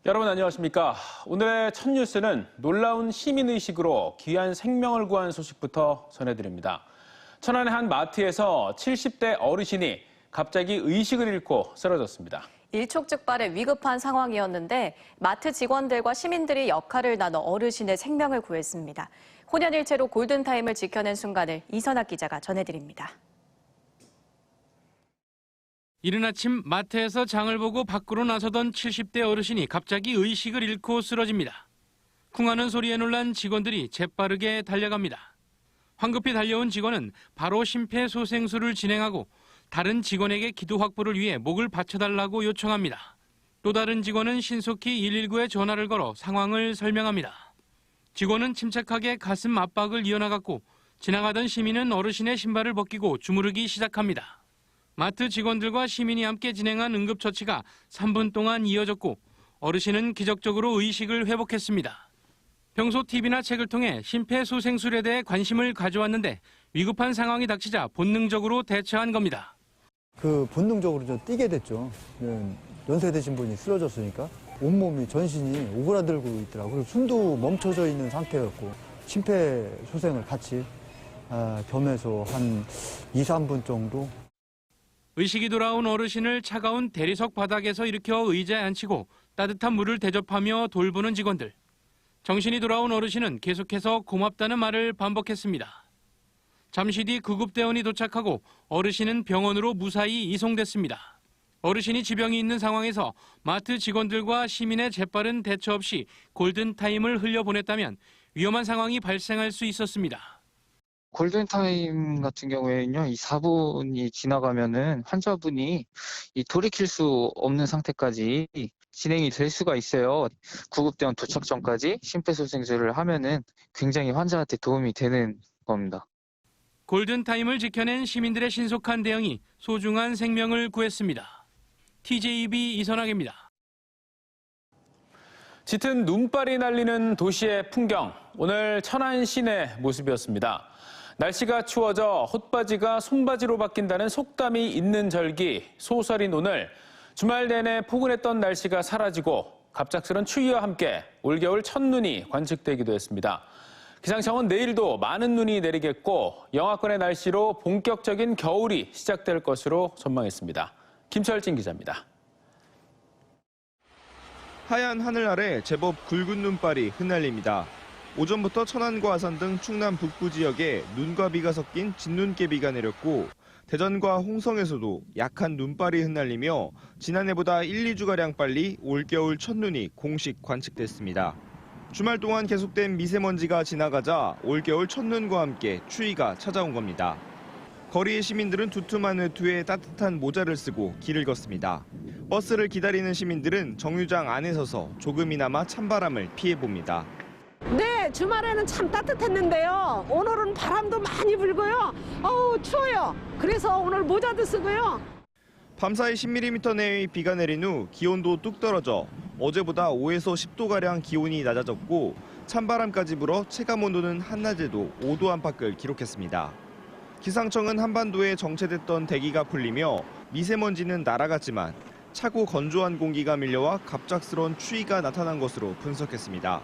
여러분 안녕하십니까? 오늘의 첫 뉴스는 놀라운 시민의식으로 귀한 생명을 구한 소식부터 전해드립니다. 천안의 한 마트에서 70대 어르신이 갑자기 의식을 잃고 쓰러졌습니다. 일촉즉발의 위급한 상황이었는데 마트 직원들과 시민들이 역할을 나눠 어르신의 생명을 구했습니다. 혼연일체로 골든타임을 지켜낸 순간을 이선학 기자가 전해드립니다. 이른 아침 마트에서 장을 보고 밖으로 나서던 70대 어르신이 갑자기 의식을 잃고 쓰러집니다. 쿵하는 소리에 놀란 직원들이 재빠르게 달려갑니다. 황급히 달려온 직원은 바로 심폐소생술을 진행하고 다른 직원에게 기도 확보를 위해 목을 받쳐달라고 요청합니다. 또 다른 직원은 신속히 119에 전화를 걸어 상황을 설명합니다. 직원은 침착하게 가슴 압박을 이어나갔고 지나가던 시민은 어르신의 신발을 벗기고 주무르기 시작합니다. 마트 직원들과 시민이 함께 진행한 응급처치가 3분 동안 이어졌고 어르신은 기적적으로 의식을 회복했습니다. 평소 TV나 책을 통해 심폐소생술에 대해 관심을 가져왔는데 위급한 상황이 닥치자 본능적으로 대처한 겁니다. 본능적으로 좀 뛰게 됐죠. 연세 드신 분이 쓰러졌으니까 온몸이 전신이 오그라들고 있더라고요. 숨도 멈춰져 있는 상태였고 심폐소생을 같이 겸해서 한 2, 3분 정도. 의식이 돌아온 어르신을 차가운 대리석 바닥에서 일으켜 의자에 앉히고 따뜻한 물을 대접하며 돌보는 직원들. 정신이 돌아온 어르신은 계속해서 고맙다는 말을 반복했습니다. 잠시 뒤 구급대원이 도착하고 어르신은 병원으로 무사히 이송됐습니다. 어르신이 지병이 있는 상황에서 마트 직원들과 시민의 재빠른 대처 없이 골든타임을 흘려보냈다면 위험한 상황이 발생할 수 있었습니다. 골든타임 같은 경우에는요, 이 4분이 지나가면은 환자분이 돌이킬 수 없는 상태까지 진행이 될 수가 있어요. 구급대원 도착 전까지 심폐소생술을 하면은 굉장히 환자한테 도움이 되는 겁니다. 골든타임을 지켜낸 시민들의 신속한 대응이 소중한 생명을 구했습니다. TJB 이선학입니다. 짙은 눈발이 날리는 도시의 풍경, 오늘 천안 시내 모습이었습니다. 날씨가 추워져 헛바지가 손바지로 바뀐다는 속담이 있는 절기, 소설인 오늘 주말 내내 포근했던 날씨가 사라지고 갑작스런 추위와 함께 올겨울 첫눈이 관측되기도 했습니다. 기상청은 내일도 많은 눈이 내리겠고 영하권의 날씨로 본격적인 겨울이 시작될 것으로 전망했습니다. 김철진 기자입니다. 하얀 하늘 아래 제법 굵은 눈발이 흩날립니다. 오전부터 천안과 아산 등 충남 북부 지역에 눈과 비가 섞인 진눈깨비가 내렸고 대전과 홍성에서도 약한 눈발이 흩날리며 지난해보다 1, 2주가량 빨리 올겨울 첫눈이 공식 관측됐습니다. 주말 동안 계속된 미세먼지가 지나가자 올겨울 첫눈과 함께 추위가 찾아온 겁니다. 거리의 시민들은 두툼한 외투에 따뜻한 모자를 쓰고 길을 걷습니다. 버스를 기다리는 시민들은 정류장 안에 서서 조금이나마 찬바람을 피해봅니다. 네, 주말에는 참 따뜻했는데요. 오늘은 바람도 많이 불고요. 추워요. 그래서 오늘 모자도 쓰고요. 밤사이 10mm 내외의 비가 내린 후 기온도 뚝 떨어져 어제보다 5에서 10도가량 기온이 낮아졌고 찬바람까지 불어 체감온도는 한낮에도 5도 안팎을 기록했습니다. 기상청은 한반도에 정체됐던 대기가 풀리며 미세먼지는 날아갔지만 차고 건조한 공기가 밀려와 갑작스러운 추위가 나타난 것으로 분석했습니다.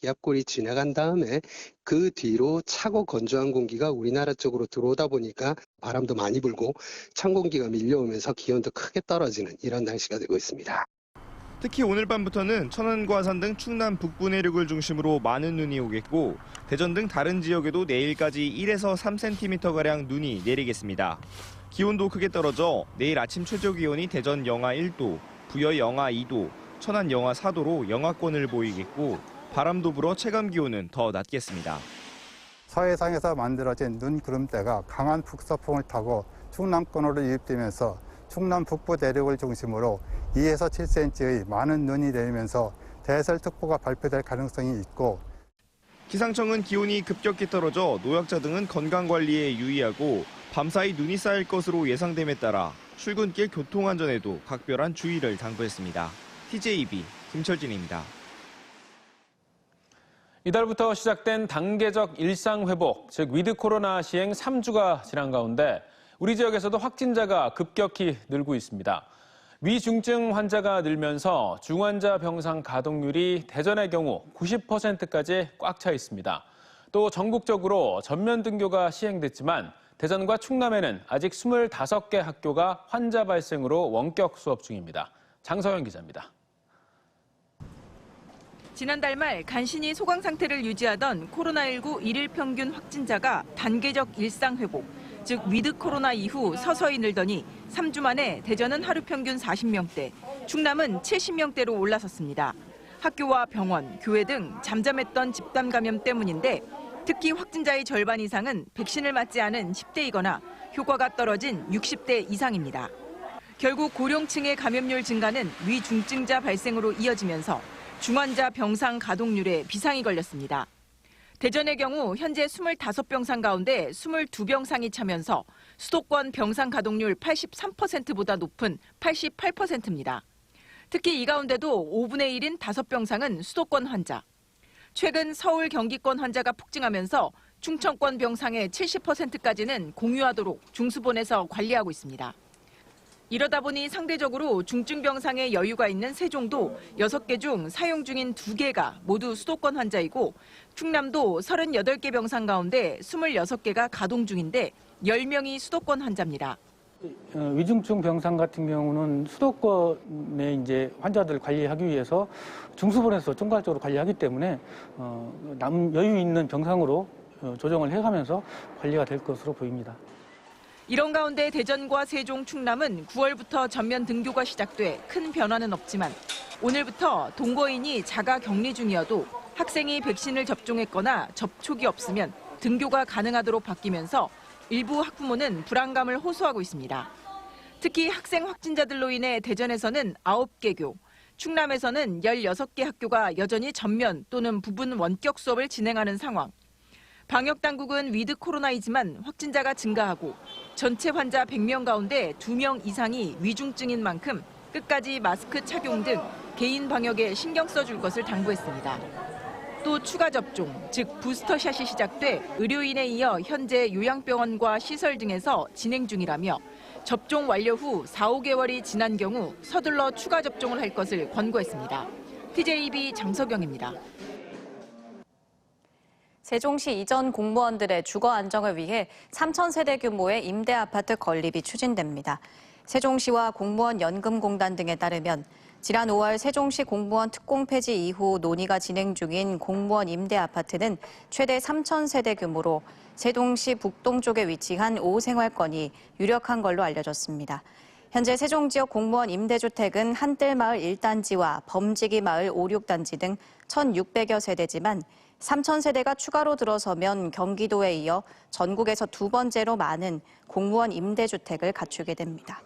기압골이 지나간 다음에 그 뒤로 차고 건조한 공기가 우리나라 쪽으로 들어오다 보니까 바람도 많이 불고 찬 공기가 밀려오면서 기온도 크게 떨어지는 이런 날씨가 되고 있습니다. 특히 오늘 밤부터는 천안과 아산 등 충남 북부 내륙을 중심으로 많은 눈이 오겠고 대전 등 다른 지역에도 내일까지 1에서 3cm가량 눈이 내리겠습니다. 기온도 크게 떨어져 내일 아침 최저 기온이 대전 영하 1도, 부여 영하 2도, 천안 영하 4도로 영하권을 보이겠고 바람도 불어 체감 기온은 더 낮겠습니다. 서해상에서 만들어진 눈 구름대가 강한 북서풍을 타고 충남권으로 유입되면서 충남 북부 내륙을 중심으로 2에서 7cm의 많은 눈이 내리면서 대설특보가 발표될 가능성이 있고 기상청은 기온이 급격히 떨어져 노약자 등은 건강관리에 유의하고 밤사이 눈이 쌓일 것으로 예상됨에 따라 출근길 교통안전에도 각별한 주의를 당부했습니다. TJB 김철진입니다. 이달부터 시작된 단계적 일상회복, 즉 위드 코로나 시행 3주가 지난 가운데 우리 지역에서도 확진자가 급격히 늘고 있습니다. 위중증 환자가 늘면서 중환자 병상 가동률이 대전의 경우 90%까지 꽉 차 있습니다. 또 전국적으로 전면 등교가 시행됐지만 대전과 충남에는 아직 25개 학교가 환자 발생으로 원격 수업 중입니다. 장서영 기자입니다. 지난달 말 간신히 소강 상태를 유지하던 코로나19 일일 평균 확진자가 단계적 일상 회복, 즉 위드 코로나 이후 서서히 늘더니 3주 만에 대전은 하루 평균 40명대, 충남은 70명대로 올라섰습니다. 학교와 병원, 교회 등 잠잠했던 집단 감염 때문인데 특히 확진자의 절반 이상은 백신을 맞지 않은 10대이거나 효과가 떨어진 60대 이상입니다. 결국 고령층의 감염률 증가는 위중증자 발생으로 이어지면서 중환자 병상 가동률에 비상이 걸렸습니다. 대전의 경우 현재 25병상 가운데 22병상이 차면서 수도권 병상 가동률 83%보다 높은 88%입니다. 특히 이 가운데도 5분의 1인 5병상은 수도권 환자. 최근 서울 경기권 환자가 폭증하면서 충청권 병상의 70%까지는 공유하도록 중수본에서 관리하고 있습니다. 이러다 보니 상대적으로 중증병상에 여유가 있는 세종도 6개 중 사용 중인 2개가 모두 수도권 환자이고 충남도 38개 병상 가운데 26개가 가동 중인데 10명이 수도권 환자입니다. 위중증 병상 같은 경우는 수도권의 이제 환자들 관리하기 위해서 중수본에서 총괄적으로 관리하기 때문에 여유 있는 병상으로 조정을 해가면서 관리가 될 것으로 보입니다. 이런 가운데 대전과 세종, 충남은 9월부터 전면 등교가 시작돼 큰 변화는 없지만 오늘부터 동거인이 자가 격리 중이어도 학생이 백신을 접종했거나 접촉이 없으면 등교가 가능하도록 바뀌면서 일부 학부모는 불안감을 호소하고 있습니다. 특히 학생 확진자들로 인해 대전에서는 9개교, 충남에서는 16개 학교가 여전히 전면 또는 부분 원격 수업을 진행하는 상황. 방역당국은 위드 코로나이지만 확진자가 증가하고 전체 환자 100명 가운데 2명 이상이 위중증인 만큼 끝까지 마스크 착용 등 개인 방역에 신경 써줄 것을 당부했습니다. 또 추가 접종, 즉 부스터샷이 시작돼 의료인에 이어 현재 요양병원과 시설 등에서 진행 중이라며 접종 완료 후 4, 5개월이 지난 경우 서둘러 추가 접종을 할 것을 권고했습니다. TJB 장석영입니다. 세종시 이전 공무원들의 주거 안정을 위해 3,000세대 규모의 임대 아파트 건립이 추진됩니다. 세종시와 공무원연금공단 등에 따르면 지난 5월 세종시 공무원 특공 폐지 이후 논의가 진행 중인 공무원 임대 아파트는 최대 3,000세대 규모로 세종시 북동쪽에 위치한 5생활권이 유력한 걸로 알려졌습니다. 현재 세종 지역 공무원 임대주택은 한뜰마을 1단지와 범지기 마을 5, 6단지 등 1,600여 세대지만 3,000세대가 추가로 들어서면 경기도에 이어 전국에서 두 번째로 많은 공무원 임대주택을 갖추게 됩니다.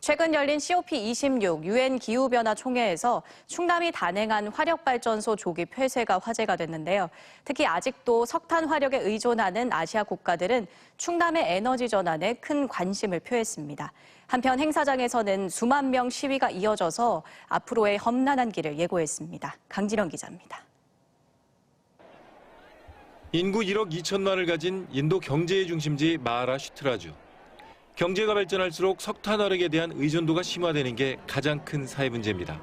최근 열린 COP26 유엔 기후변화 총회에서 충남이 단행한 화력발전소 조기 폐쇄가 화제가 됐는데요. 특히 아직도 석탄 화력에 의존하는 아시아 국가들은 충남의 에너지 전환에 큰 관심을 표했습니다. 한편 행사장에서는 수만 명 시위가 이어져서 앞으로의 험난한 길을 예고했습니다. 강진영 기자입니다. 인구 1억 2천만을 가진 인도 경제의 중심지 마하라슈트라주. 경제가 발전할수록 석탄 화력에 대한 의존도가 심화되는 게 가장 큰 사회 문제입니다.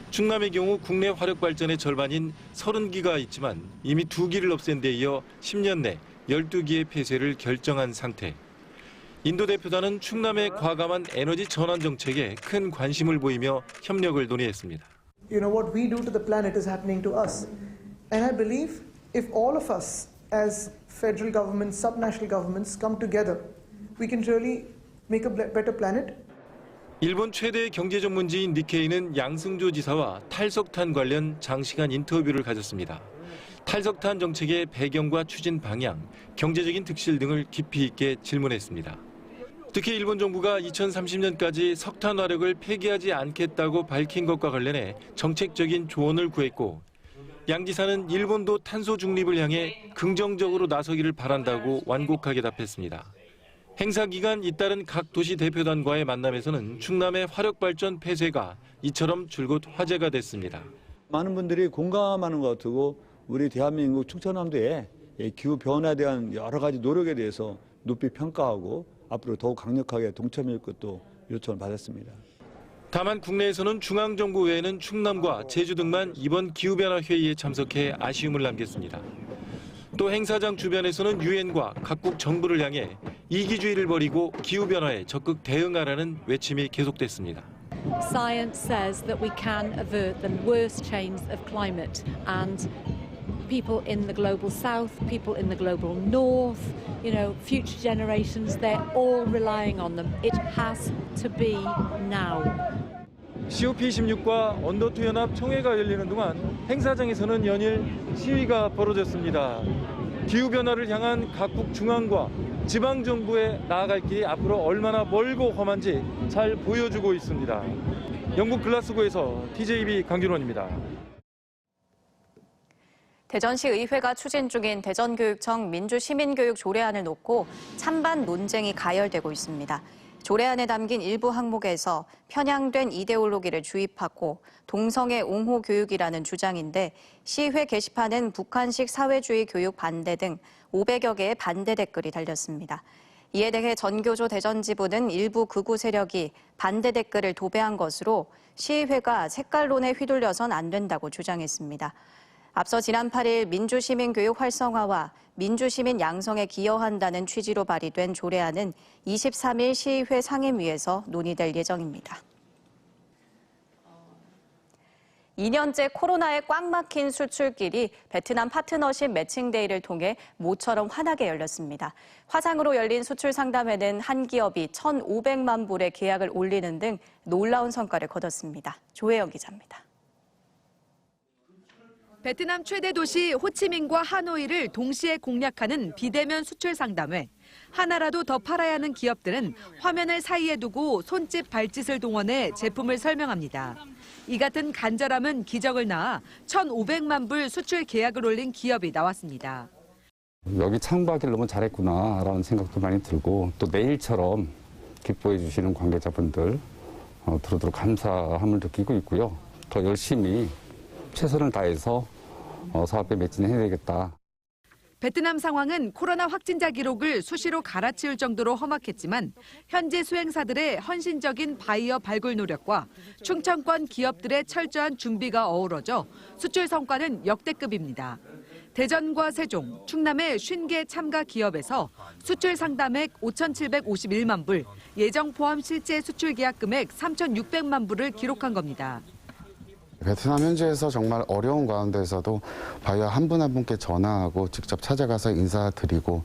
충남의 경우 국내 화력 발전의 절반인 30기가 있지만 이미 2기를 없앤 데 이어 10년 내 12기의 폐쇄를 결정한 상태. 인도 대표단은 충남의 과감한 에너지 전환 정책에 큰 관심을 보이며 협력을 논의했습니다. You know what we do to the planet is happening to us. And I believe if all of us as federal governments, subnational governments come together, we can really make a better planet. 일본 최대 경제 전문지인 니케이는 양승조 지사와 탈석탄 관련 장시간 인터뷰를 가졌습니다. 탈석탄 정책의 배경과 추진 방향, 경제적인 득실 등을 깊이 있게 질문했습니다. 특히 일본 정부가 2030년까지 석탄 화력을 폐기하지 않겠다고 밝힌 것과 관련해 정책적인 조언을 구했고 양 지사는 일본도 탄소 중립을 향해 긍정적으로 나서기를 바란다고 완곡하게 답했습니다. 행사 기간 잇따른 각 도시 대표단과의 만남에서는 충남의 화력발전 폐쇄가 이처럼 줄곧 화제가 됐습니다. 많은 분들이 공감하는 것 같고 우리 대한민국 충청남도의 기후변화에 대한 여러 가지 노력에 대해서 높이 평가하고 앞으로 더욱 강력하게 동참할 것도 요청을 받았습니다. 다만 국내에서는 중앙정부 외에는 충남과 제주 등만 이번 기후변화 회의에 참석해 아쉬움을 남겼습니다. 또 행사장 주변에서는 유엔과 각국 정부를 향해 이기주의를 버리고 기후변화에 적극 대응하라는 외침이 계속됐습니다. Science says that we can avert the worst change of climate, and people in the global south, people in the global north, future generations, they're all relying on them. It has to be now. COP26과 언더2 연합 총회가 열리는 동안 행사장에서는 연일 시위가 벌어졌습니다. 기후변화를 향한 각국 중앙과 지방정부에 나아갈 길이 앞으로 얼마나 멀고 험한지 잘 보여주고 있습니다. 영국 글라스고에서 TJB 강준원입니다. 대전시 의회가 추진 중인 대전교육청 민주시민교육 조례안을 놓고 찬반 논쟁이 가열되고 있습니다. 조례안에 담긴 일부 항목에서 편향된 이데올로기를 주입하고 동성애 옹호 교육이라는 주장인데 시회 게시판엔 북한식 사회주의 교육 반대 등 500여 개의 반대 댓글이 달렸습니다. 이에 대해 전교조 대전지부는 일부 극우 세력이 반대 댓글을 도배한 것으로 시의회가 색깔론에 휘둘려선 안 된다고 주장했습니다. 앞서 지난 8일 민주시민교육 활성화와 민주시민 양성에 기여한다는 취지로 발의된 조례안은 23일 시의회 상임위에서 논의될 예정입니다. 2년째 코로나에 꽉 막힌 수출길이 베트남 파트너십 매칭데이를 통해 모처럼 환하게 열렸습니다. 화상으로 열린 수출 상담회는 한 기업이 1,500만 불의 계약을 올리는 등 놀라운 성과를 거뒀습니다. 조혜영 기자입니다. 베트남 최대 도시 호치민과 하노이를 동시에 공략하는 비대면 수출 상담회. 하나라도 더 팔아야 하는 기업들은 화면을 사이에 두고 손짓 발짓을 동원해 제품을 설명합니다. 이 같은 간절함은 기적을 낳아 1,500만 불 수출 계약을 올린 기업이 나왔습니다. 여기 창구하기를 너무 잘했구나라는 생각도 많이 들고 또 내일처럼 기뻐해 주시는 관계자분들 두루두루 감사함을 느끼고 있고요. 더 열심히 최선을 다해서 사업에 매진해야 되겠다. 베트남 상황은 코로나 확진자 기록을 수시로 갈아치울 정도로 험악했지만 현지 수행사들의 헌신적인 바이어 발굴 노력과 충청권 기업들의 철저한 준비가 어우러져 수출 성과는 역대급입니다. 대전과 세종, 충남의 50개 참가 기업에서 수출 상담액 5,751만 불, 예정 포함 실제 수출 계약 금액 3,600만 불을 기록한 겁니다. 베트남 현지에서 정말 어려운 가운데서도 바이어 한 분 한 분께 전화하고 직접 찾아가서 인사드리고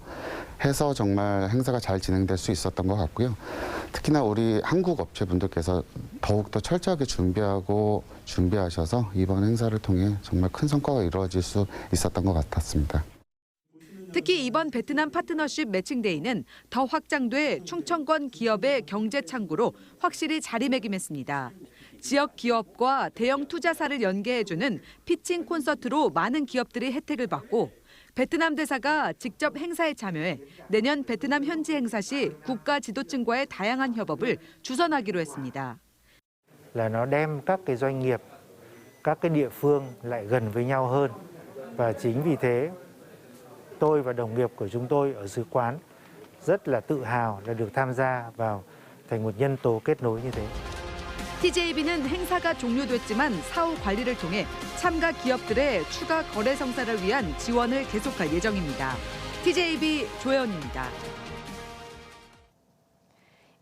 해서 정말 행사가 잘 진행될 수 있었던 것 같고요. 특히나 우리 한국 업체분들께서 더욱더 철저하게 준비하셔서 이번 행사를 통해 정말 큰 성과가 이루어질 수 있었던 것 같았습니다. 특히 이번 베트남 파트너십 매칭데이는 더 확장돼 충청권 기업의 경제 창구로 확실히 자리매김했습니다. 지역 기업과 대형 투자사를 연계해주는 피칭 콘서트로 많은 기업들이 혜택을 받고 베트남 대사가 직접 행사에 참여해 내년 베트남 현지 행사 시 국가 지도층과의 다양한 협업을 주선하기로 했습니다. là nó đem các cái doanh nghiệp, các cái địa phương lại gần với nhau hơn và chính vì thế tôi và đồng nghiệp của chúng tôi ở sứ quán rất là tự hào là được tham gia vào thành một nhân tố kết nối như thế. TJB는 행사가 종료됐지만 사후 관리를 통해 참가 기업들의 추가 거래 성사를 위한 지원을 계속할 예정입니다. TJB 조혜원입니다.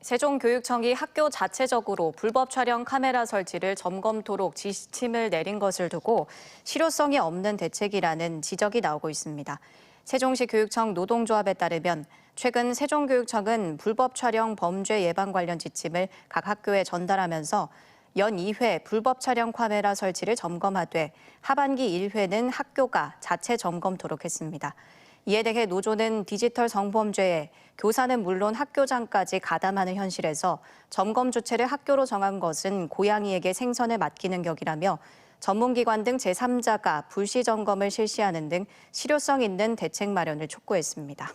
세종교육청이 학교 자체적으로 불법 촬영 카메라 설치를 점검토록 지침을 내린 것을 두고 실효성이 없는 대책이라는 지적이 나오고 있습니다. 세종시 교육청 노동조합에 따르면 최근 세종교육청은 불법 촬영 범죄 예방 관련 지침을 각 학교에 전달하면서 연 2회 불법 촬영 카메라 설치를 점검하되 하반기 1회는 학교가 자체 점검토록 했습니다. 이에 대해 노조는 디지털 성범죄에 교사는 물론 학교장까지 가담하는 현실에서 점검 주체를 학교로 정한 것은 고양이에게 생선을 맡기는 격이라며 전문기관 등 제3자가 불시 점검을 실시하는 등 실효성 있는 대책 마련을 촉구했습니다.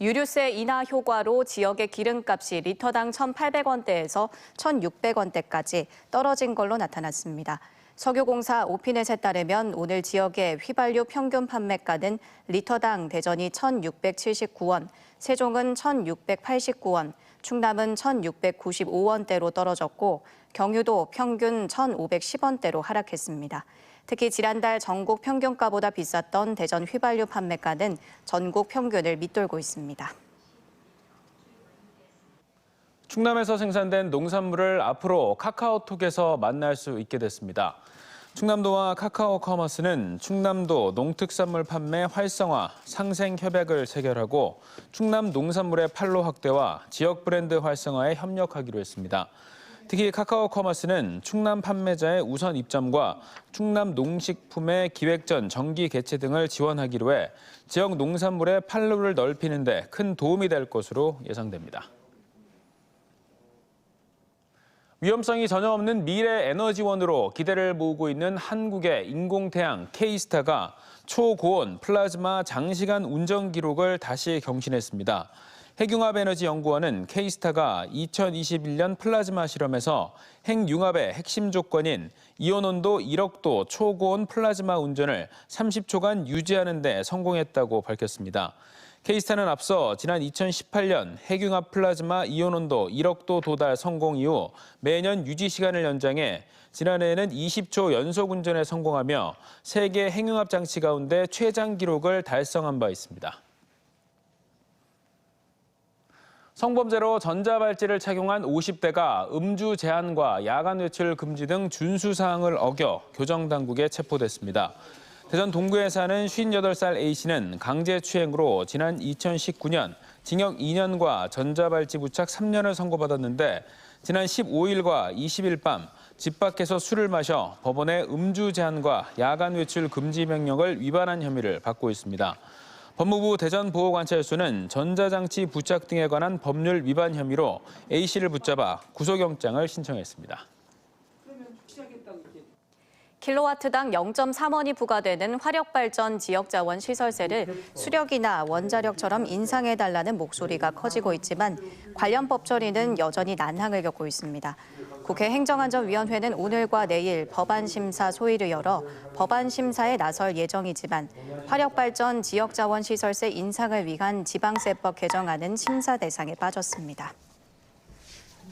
유류세 인하 효과로 지역의 기름값이 리터당 1,800원대에서 1,600원대까지 떨어진 걸로 나타났습니다. 석유공사 오피넷에 따르면 오늘 지역의 휘발유 평균 판매가는 리터당 대전이 1,679원, 세종은 1,689원, 충남은 1,695원대로 떨어졌고 경유도 평균 1,510원대로 하락했습니다. 특히 지난달 전국 평균가보다 비쌌던 대전 휘발유 판매가는 전국 평균을 밑돌고 있습니다. 충남에서 생산된 농산물을 앞으로 카카오톡에서 만날 수 있게 됐습니다. 충남도와 카카오 커머스는 충남도 농특산물 판매 활성화, 상생 협약을 체결하고 충남 농산물의 판로 확대와 지역 브랜드 활성화에 협력하기로 했습니다. 특히 카카오 커머스는 충남 판매자의 우선 입점과 충남 농식품의 기획전 정기 개최 등을 지원하기로 해 지역 농산물의 판로를 넓히는 데 큰 도움이 될 것으로 예상됩니다. 위험성이 전혀 없는 미래 에너지원으로 기대를 모으고 있는 한국의 인공태양 K스타가 초고온 플라즈마 장시간 운전 기록을 다시 경신했습니다. 핵융합에너지연구원은 K스타가 2021년 플라즈마 실험에서 핵융합의 핵심 조건인 이온온도 1억도 초고온 플라즈마 운전을 30초간 유지하는 데 성공했다고 밝혔습니다. K스타는 앞서 지난 2018년 핵융합 플라즈마 이온온도 1억도 도달 성공 이후 매년 유지 시간을 연장해 지난해에는 20초 연속 운전에 성공하며 세계 핵융합 장치 가운데 최장 기록을 달성한 바 있습니다. 성범죄로 전자발찌를 착용한 50대가 음주 제한과 야간 외출 금지 등 준수 사항을 어겨 교정당국에 체포됐습니다. 대전 동구에 사는 58살 A씨는 강제추행으로 지난 2019년 징역 2년과 전자발찌 부착 3년을 선고받았는데 지난 15일과 20일 밤 집 밖에서 술을 마셔 법원의 음주 제한과 야간 외출 금지 명령을 위반한 혐의를 받고 있습니다. 법무부 대전보호관찰소는 전자장치 부착 등에 관한 법률 위반 혐의로 A씨를 붙잡아 구속영장을 신청했습니다. 킬로와트당 0.3원이 부과되는 화력발전 지역자원 시설세를 수력이나 원자력처럼 인상해달라는 목소리가 커지고 있지만 관련 법 처리는 여전히 난항을 겪고 있습니다. 국회 행정안전위원회는 오늘과 내일 법안 심사 소위를 열어 법안 심사에 나설 예정이지만 화력발전 지역자원 시설세 인상을 위한 지방세법 개정안은 심사 대상에 빠졌습니다.